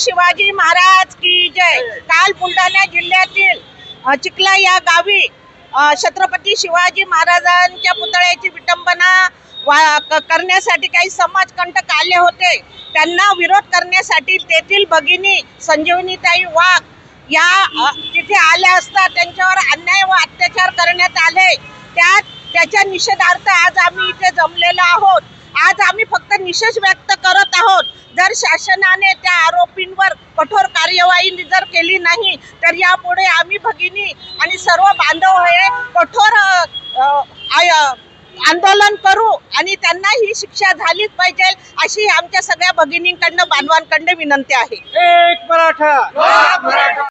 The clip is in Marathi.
शिवाजी महाराज की जय। काल बुलढाणा जिल्ह्यातील चिखला या गावी छत्रपती शिवाजी महाराजांच्या पुतळ्याची विटंबना करण्यासाठी काही समाजकंटक आले होते। त्यांना विरोध करण्यासाठी तेथील भगिनी संजीवनीताई वाघ या तिथे आल्या असता त्यांच्यावर अन्याय व अत्याचार करण्यात आले। त्याच्या निषेधार्थ आज आम्ही इथे जमलेलो आहोत। आज आम्ही फक्त निषेध व्यक्त करत आहोत। जर शासनाने त्या आरोपींवर कठोर कार्यवाही जर केली नाही तर यापुढे आम्ही भगिनी आणि सर्व बांधव हे कठोर आंदोलन करू आणि त्यांना ही शिक्षा झालीच पाहिजे अशी आमच्या सगळ्या भगिनींकडनं बांधवांकडनं विनंती आहे। एक मराठा